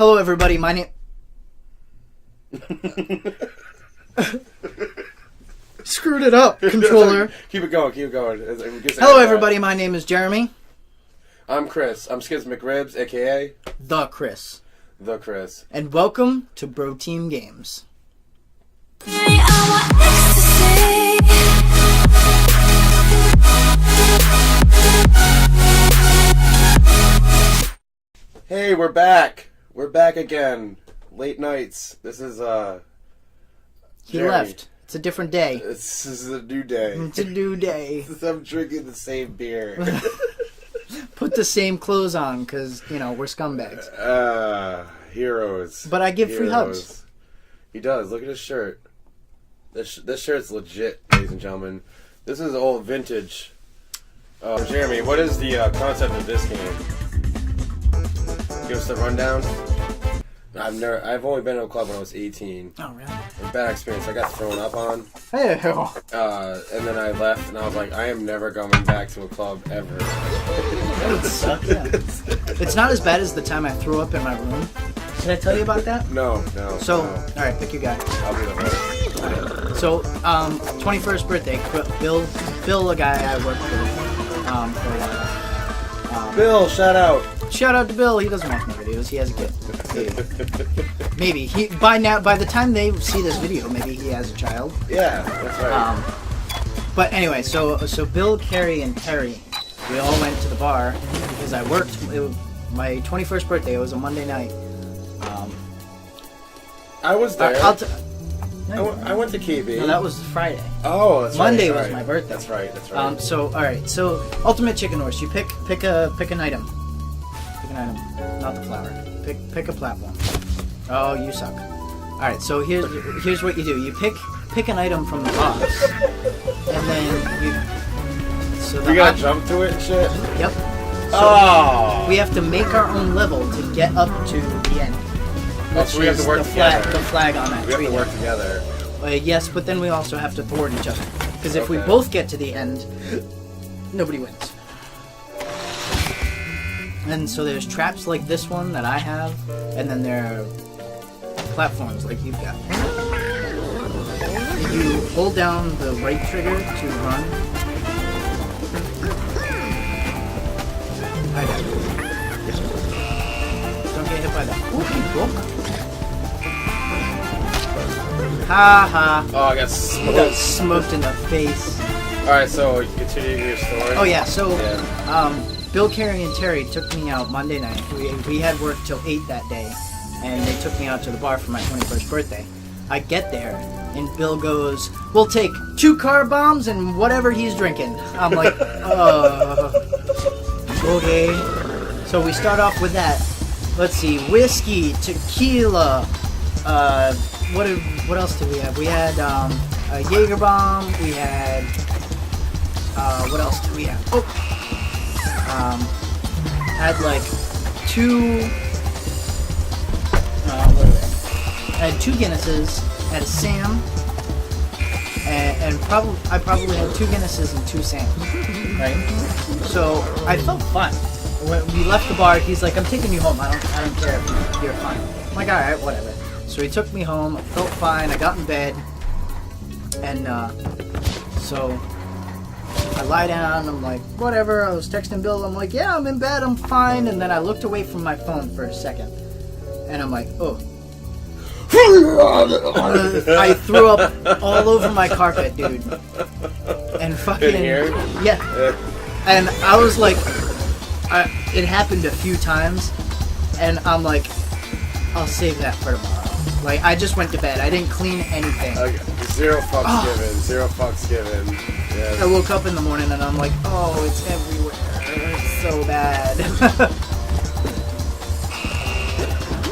Hello, everybody. My name. Screwed it up, controller. Keep it going. Hello, everybody. My name is Jeremy. I'm Chris. I'm Skids McRibs, aka The Chris. The Chris. And welcome to Bro Team Games. Hey, we're back. We're back again. Late nights. This is He Jeremy. left. It's a different day. This is a new day. It's a new day. I'm drinking the same beer. Put the same clothes on, because, you know, we're scumbags. Heroes. But I give free hugs. He does. Look at his shirt. This shirt's legit, ladies and gentlemen. This is old vintage. Jeremy, what is the concept of this game? Give us the rundown. I've only been to a club when I was 18. Oh, really? A bad experience. I got thrown up on. Hey. And then I left, and I was like, I am never going back to a club ever. That would suck, yeah. It's not as bad as the time I threw up in my room. Did I tell you about that? No. So, no. alright, pick your guy. I'll be the host. So, 21st birthday, Bill, a guy I worked with, for a while. Bill, shout out. Shout out to Bill. He doesn't watch my videos. He has a kid. Maybe by the time they see this video, maybe he has a child. Yeah, that's right. But anyway, so Bill, Carrie, and Terry, we all went to the bar because I worked. My 21st birthday. It was a Monday night. I was there. I went to KB. No, that was Friday. Oh, that's Monday right. was my birthday. That's right. So all right. So Ultimate Chicken Horse. You pick an item. Pick an item, not the flower. Pick a platform. Oh, you suck. All right. So here's what you do. You pick an item from the box, and then you. So we gotta jump to it and shit. Yep. So we have to make our own level to get up to the end. So we have to work together. The flag on that tree. We have to work together. Yes, but then we also have to thwart each other. Because if we both get to the end, nobody wins. And so there's traps like this one that I have, and then there are platforms like you've got. You hold down the right trigger to run. I got it. Don't get hit by that. Ooh, he broke. Ha ha. Oh, I got smoked in the face. Alright, so continue your story. Oh yeah, so Bill, Carrie, and Terry took me out Monday night. We had work till 8 that day, and they took me out to the bar for my 21st birthday. I get there, and Bill goes, "We'll take 2 car bombs and whatever he's drinking." I'm like, okay. So we start off with that. Let's see, whiskey, tequila, what else did we have? We had a Jaeger bomb. We had what else did we have? Had like 2. I had 2 Guinnesses. Had a Sam, and I probably had 2 Guinnesses and 2 Sams. Right. So I felt fine. When we left the bar, he's like, "I'm taking you home. I don't care if you're fine." I'm like, "All right, whatever." So he took me home. I felt fine. I got in bed, and so I lie down. I'm like, whatever. I was texting Bill. I'm like, "Yeah, I'm in bed. I'm fine." And then I looked away from my phone for a second, and I'm like, "Oh." I threw up all over my carpet, dude. And fucking yeah. And I was like, it happened a few times, and I'm like, I'll save that for tomorrow. Like, I just went to bed. I didn't clean anything. Okay. Zero fucks given. Yes. I woke up in the morning and I'm like, oh, it's everywhere. It's so bad.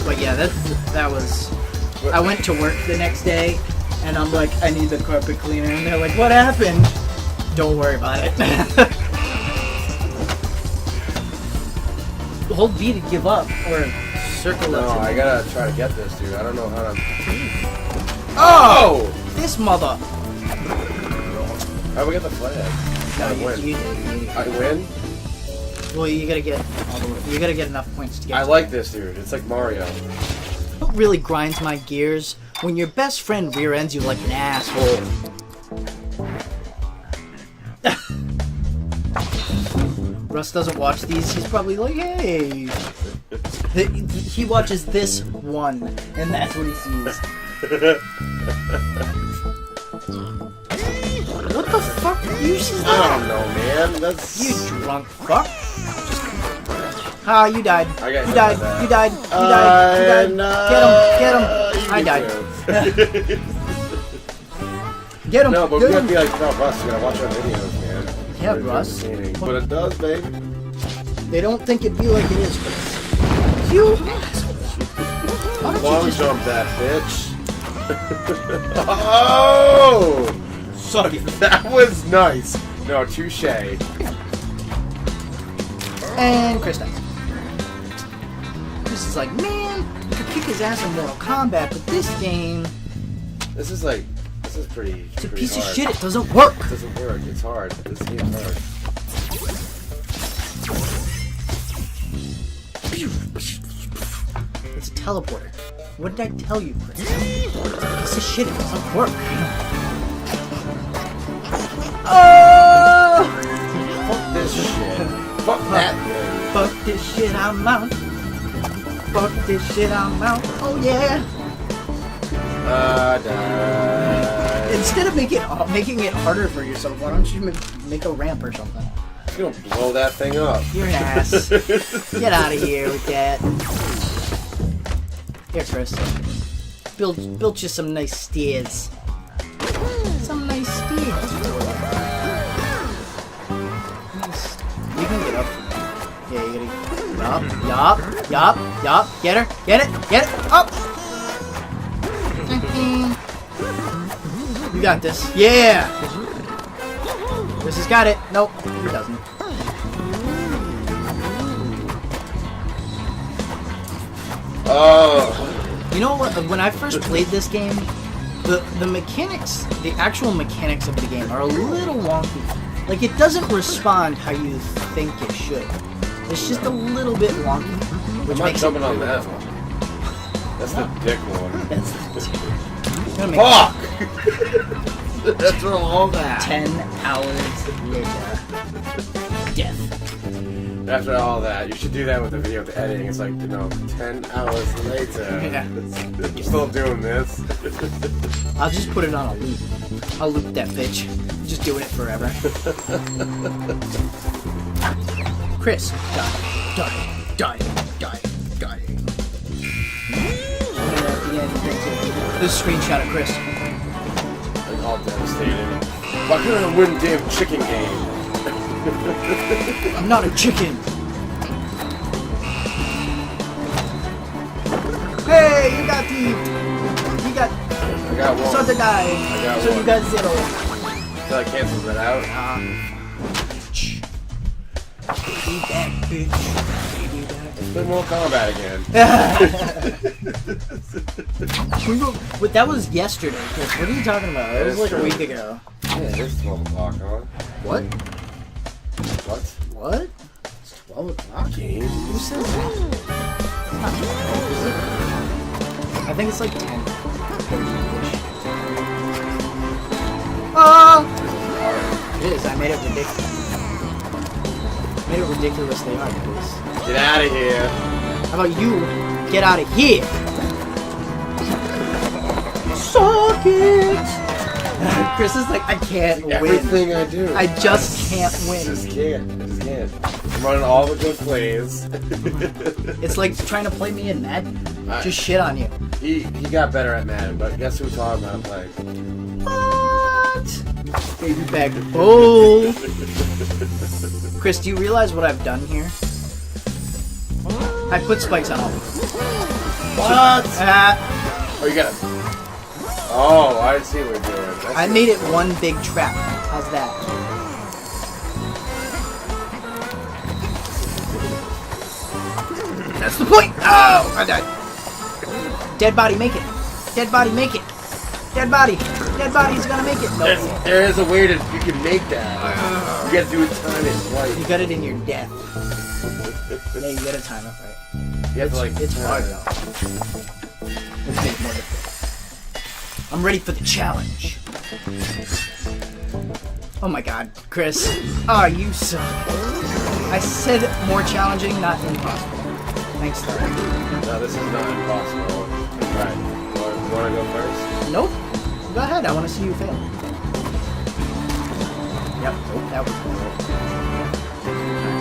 But yeah, that was. I went to work the next day, and I'm like, I need the carpet cleaner, and they're like, what happened? Don't worry about it. Hold B to give up, or circle up. No, I gotta try to get this, dude. I don't know how to. Oh! This mother. How do we get the flag? No, I win. you I win? Well, you gotta get all the way. You gotta get enough points to get. I to like this, dude. It's like Mario. What really grinds my gears when your best friend rear ends you like an asshole. Russ doesn't watch these. He's probably like, hey. He watches this one, and that's what he sees. What the fuck? You should. I don't know, man. That's You drunk fuck. Ah, you died. I got You hit died. by that. You died. You died. You died. no. Get him. I died. Get him. No, but we Get gotta him. be like, no, Russ, you gotta watch our videos, man. Yeah, It's Russ. entertaining. But it does, baby. They don't think it be like it is, Chris. You asshole. Why don't Long you just jump that bitch. Oh! suck it? That was nice. No, touche. And Chris dies. Chris is like, man, you could kick his ass in Mortal Kombat, but this game, This is pretty. it's a pretty piece of hard. shit. It doesn't work. It doesn't work. It's hard. This game's hard. It's a teleporter. What did I tell you, Chris? It's a piece of shit. It doesn't work. Oh! Fuck this shit. Fuck that thing. Fuck this shit, I'm out. Fuck this shit, I'm out. Oh yeah. Die. Instead of making it harder for yourself, why don't you make a ramp or something? I'm gonna blow that thing up. You're an ass. Get out of here with that. Here, Chris. Built you some nice stairs. Some nice stairs. Nice. You can get up. Yeah, you gotta. Yup. Get her. Get it. Up. You got this. Yeah. Chris has got it. Nope, he doesn't. Oh. You know what? When I first played this game, the mechanics, the actual mechanics of the game are a little wonky. Like, it doesn't respond how you think it should. It's just a little bit wonky, which I'm not makes jumping it on that one. That's the dick one. It's gonna make Fuck! That's all that. 10 hours later. Death. After all that, you should do that with the video with the editing. It's like, 10 hours later. Yeah. You're still doing this. I'll just put it on a loop. I'll loop that bitch. Just doing it forever. Chris, die. This screenshot of Chris. Like, all devastating. Why couldn't I win damn chicken game? I'm not a chicken. Hey, you got I got one. so did I I. got So one. you got 0. So that cancels it out. Baby back, bitch. Baby It's been Mortal Kombat again. back. But that was yesterday, Chris. What are you talking about? It was like a week ago. Yeah, it is 12 o'clock, huh? What? What? What? It's 12 o'clock? Game? Who says that? It's not 12, is it? I think it's like 10. Oh! It is. I made it ridiculous. Made it ridiculously hard, please. Get out of here. How about you get out of here? Suck it! Chris is like, I can't win. Everything I do. I just can't win. Just can't. I'm running all the good plays. It's like trying to play me in Madden. Right. Just shit on you. He got better at Madden, but guess who taught him how to play? What? Baby bag. Oh! Chris, do you realize what I've done here? I put spikes on all. What? Ah, Oh, you got it. Oh, I see what you're doing. I made it one big trap. How's that? That's the point! Oh! I died. Dead body, make it. Dead body, make it. Dead body. Dead body's gonna make it. No. There is a way that you can make that. You gotta do it time and twice. You got it in your death. Yeah, you gotta time it right. You have to like. It's hard though. Let's make it more difficult. I'm ready for the challenge. Oh my god, Chris. Oh, you suck. I said more challenging, not impossible. Thanks, though. No, this is not impossible. Alright, you wanna go first? Nope. Go ahead, I want to see you fail. Yep, nope, that was cool.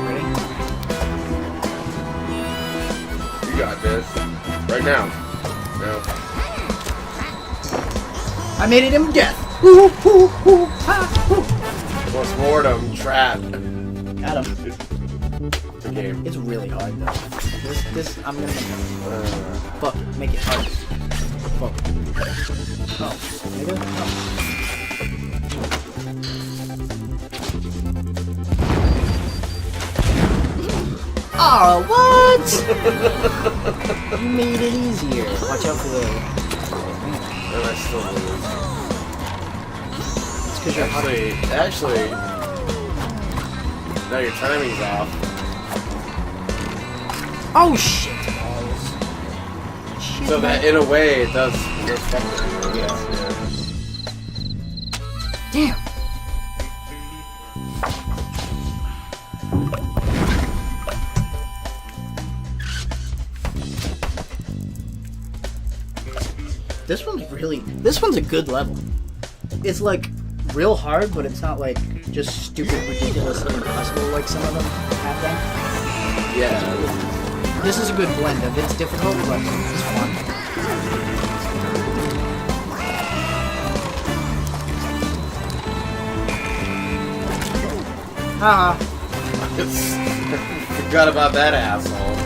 Ready? You got this. Right now. No. I made it in death. Ooh, ooh, ooh, ha, ooh. Postmortem trap. Got him. The game. It's really hard though. This, I'm gonna make it. Fuck, make it hard. Fuck. Oh, nigga. Oh, what? You made it easier. Watch out for the. And I still lose. It's because you're hard. Actually, now your timing's off. Oh shit! Balls. Shit, So that, in a way, it does fuck with you. Yeah. Damn. This one's a good level. It's like real hard, but it's not like just stupid, ridiculously impossible like some of them have been. Yeah. This is a good blend of it's difficult, but it's fun. Haha. Forgot about that asshole.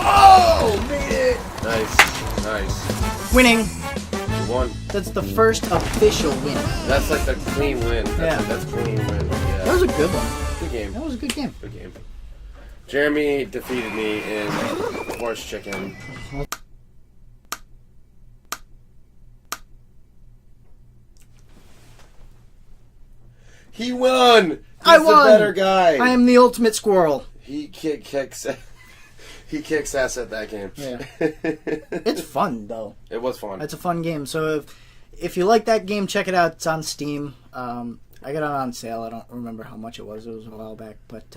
Oh, made it! Nice. Winning. You won. That's the first official win. That's like the clean win. That's clean win. Yeah. That was a good one. Good game. That was a good game. Good game. Jeremy defeated me in horse chicken. He won! He's I won! the better guy. I am the ultimate squirrel. He kicks ass at that game. Yeah. It's fun though. It was fun. It's a fun game. So if you like that game, check it out. It's on Steam. I got it on sale. I don't remember how much it was. It was a while back, but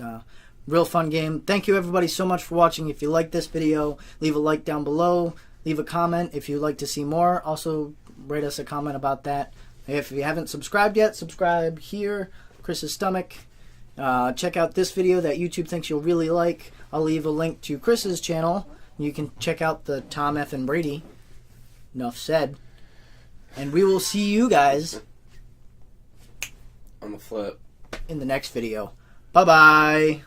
real fun game. Thank you everybody so much for watching. If you like this video, leave a like down below. Leave a comment if you'd like to see more. Also, write us a comment about that. If you haven't subscribed yet, subscribe here, Chris's Stomach. Check out this video that YouTube thinks you'll really like. I'll leave a link to Chris's channel. You can check out the Tom F. and Brady. Enough said. And we will see you guys on the flip. in the next video. Bye-bye.